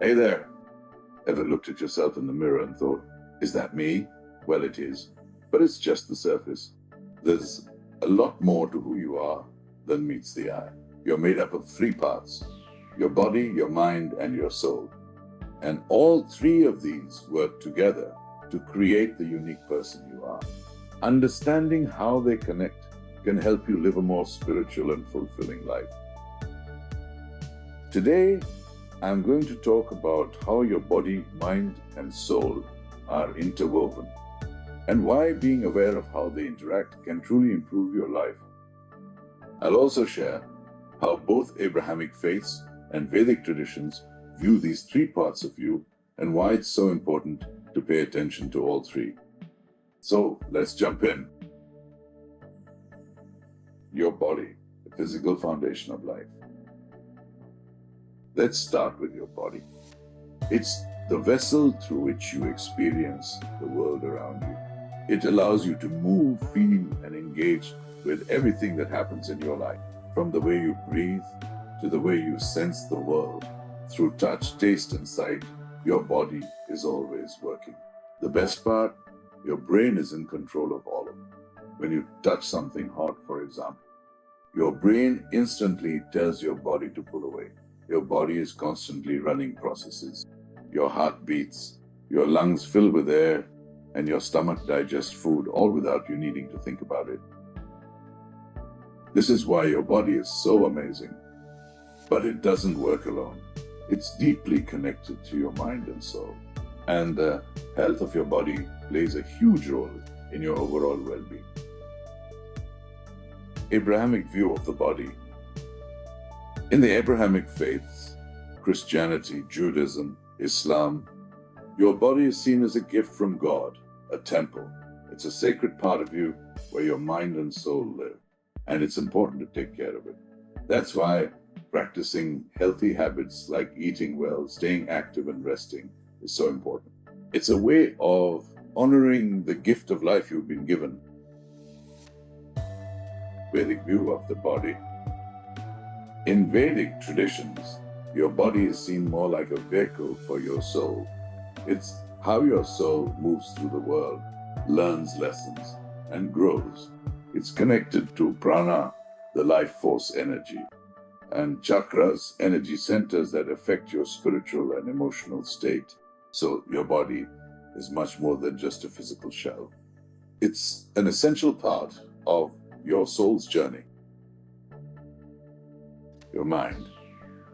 Hey there! Ever looked at yourself in the mirror and thought, is that me? Well, it is, but it's just the surface. There's a lot more to who you are than meets the eye. You're made up of three parts: your body, your mind, and your soul. And all three of these work together to create the unique person you are. Understanding how they connect can help you live a more spiritual and fulfilling life. Today, I'm going to talk about how your body, mind, and soul are interwoven, and why being aware of how they interact can truly improve your life. I'll also share how both Abrahamic faiths and Vedic traditions view these three parts of you and why it's so important to pay attention to all three. So let's jump in. Your body, the physical foundation of life. Let's start with your body. It's the vessel through which you experience the world around you. It allows you to move, feel, and engage with everything that happens in your life, from the way you breathe to the way you sense the world. Through touch, taste, and sight, your body is always working. The best part, your brain is in control of all of it. When you touch something hot, for example, your brain instantly tells your body to pull away. Your body is constantly running processes. Your heart beats, your lungs fill with air, and your stomach digests food, all without you needing to think about it. This is why your body is so amazing. But it doesn't work alone. It's deeply connected to your mind and soul. And the health of your body plays a huge role in your overall well-being. Abrahamic view of the body. In the Abrahamic faiths, Christianity, Judaism, Islam, your body is seen as a gift from God, a temple. It's a sacred part of you where your mind and soul live, and it's important to take care of it. That's why practicing healthy habits like eating well, staying active, and resting is so important. It's a way of honoring the gift of life you've been given. Vedic view of the body. In Vedic traditions, your body is seen more like a vehicle for your soul. It's how your soul moves through the world, learns lessons, and grows. It's connected to prana, the life force energy, and chakras, energy centers that affect your spiritual and emotional state. So your body is much more than just a physical shell. It's an essential part of your soul's journey. Your mind,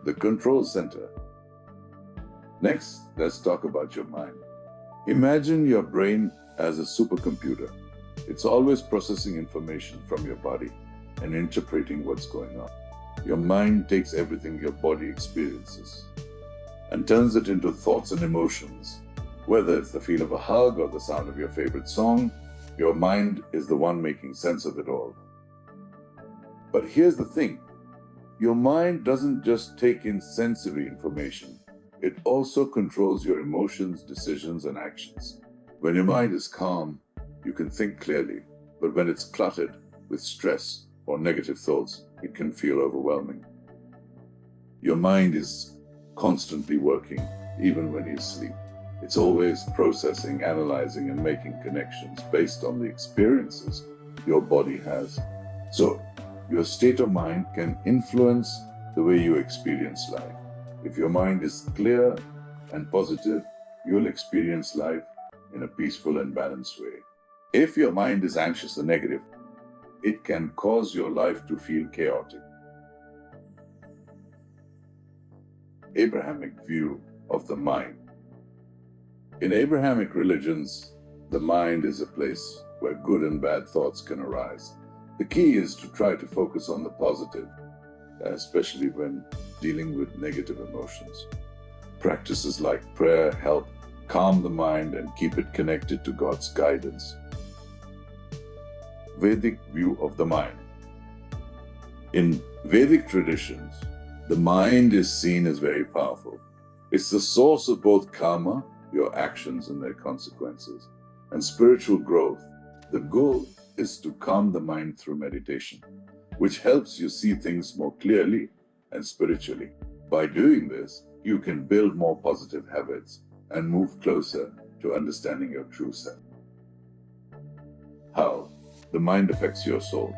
the control center. Next, let's talk about your mind. Imagine your brain as a supercomputer. It's always processing information from your body and interpreting what's going on. Your mind takes everything your body experiences and turns it into thoughts and emotions. Whether it's the feel of a hug or the sound of your favorite song, your mind is the one making sense of it all. But here's the thing. Your mind doesn't just take in sensory information. It also controls your emotions, decisions, and actions. When your mind is calm, you can think clearly. But when it's cluttered with stress or negative thoughts, it can feel overwhelming. Your mind is constantly working, even when you sleep. It's always processing, analyzing, and making connections based on the experiences your body has. So, your state of mind can influence the way you experience life. If your mind is clear and positive, you'll experience life in a peaceful and balanced way. If your mind is anxious and negative, it can cause your life to feel chaotic. Abrahamic view of the mind. In Abrahamic religions, the mind is a place where good and bad thoughts can arise. The key is to try to focus on the positive, especially when dealing with negative emotions. Practices like prayer help calm the mind and keep it connected to God's guidance. Vedic view of the mind. In Vedic traditions, the mind is seen as very powerful. It's the source of both karma, your actions and their consequences, and spiritual growth. The goal is to calm the mind through meditation, which helps you see things more clearly and spiritually. By doing this, you can build more positive habits and move closer to understanding your true self. How the mind affects your soul.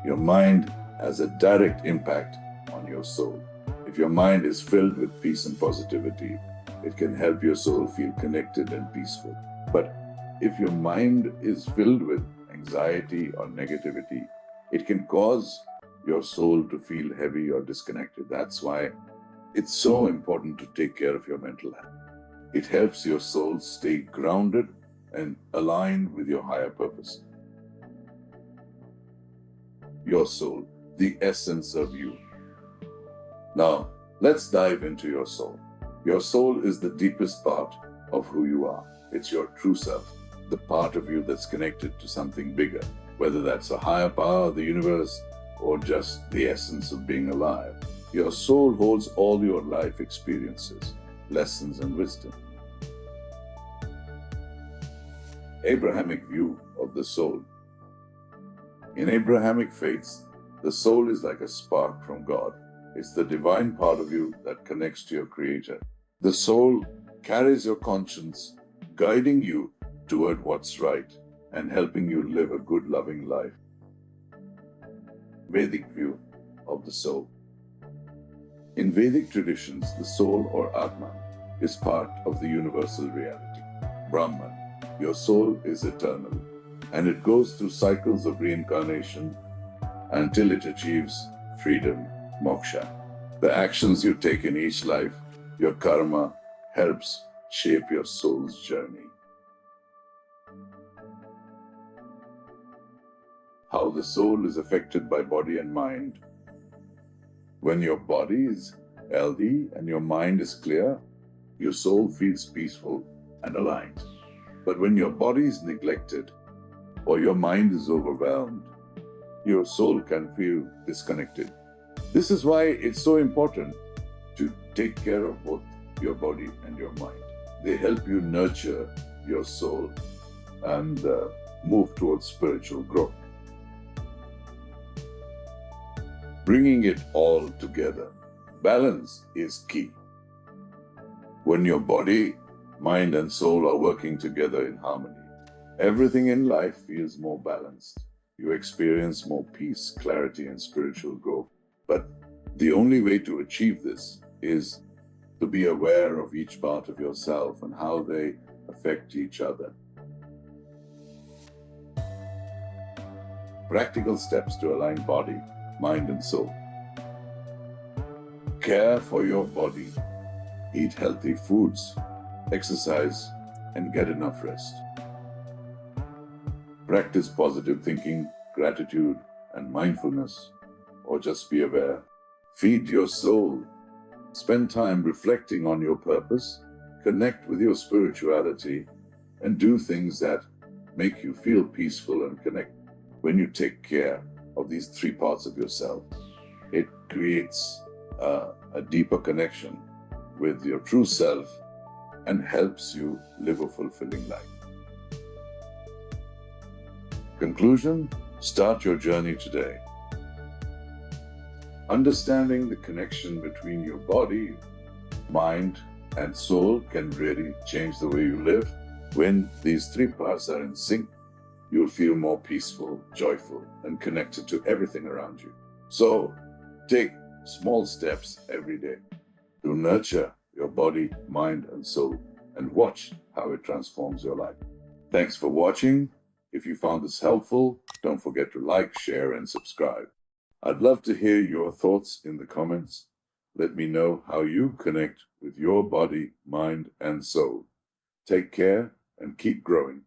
Your mind has a direct impact on your soul. If your mind is filled with peace and positivity, it can help your soul feel connected and peaceful. But if your mind is filled with anxiety or negativity, it can cause your soul to feel heavy or disconnected. That's why it's so important to take care of your mental health. It helps your soul stay grounded and aligned with your higher purpose. Your soul, the essence of you. Now, let's dive into your soul. Your soul is the deepest part of who you are. It's your true self, the part of you that's connected to something bigger, whether that's a higher power, the universe, or just the essence of being alive. Your soul holds all your life experiences, lessons, and wisdom. Abrahamic view of the soul. In Abrahamic faiths, the soul is like a spark from God. It's the divine part of you that connects to your Creator. The soul carries your conscience, guiding you toward what's right and helping you live a good, loving life. Vedic view of the soul. In Vedic traditions, the soul or Atman is part of the universal reality, Brahman. Your soul is eternal, and it goes through cycles of reincarnation until it achieves freedom, moksha. The actions you take in each life, your karma, helps shape your soul's journey. How the soul is affected by body and mind. When your body is healthy and your mind is clear, your soul feels peaceful and aligned. But when your body is neglected or your mind is overwhelmed, your soul can feel disconnected. This is why it's so important to take care of both your body and your mind. They help you nurture your soul and move towards spiritual growth. Bringing it all together. Balance is key. When your body, mind, and soul are working together in harmony, everything in life feels more balanced. You experience more peace, clarity, and spiritual growth. But the only way to achieve this is to be aware of each part of yourself and how they affect each other. Practical steps to align body, mind, and soul. Care for your body. Eat healthy foods, exercise, and get enough rest. Practice positive thinking, gratitude, and mindfulness, or just be aware. Feed your soul. Spend time reflecting on your purpose, connect with your spirituality, and do things that make you feel peaceful and connected. When you take care of these three parts of yourself, it creates a deeper connection with your true self and helps you live a fulfilling life. Conclusion: start your journey today. Understanding the connection between your body, mind, and soul can really change the way you live. When these three parts are in sync, you'll feel more peaceful, joyful, and connected to everything around you. So, take small steps every day to nurture your body, mind, and soul, and watch how it transforms your life. Thanks for watching. If you found this helpful, don't forget to like, share, and subscribe. I'd love to hear your thoughts in the comments. Let me know how you connect with your body, mind, and soul. Take care and keep growing.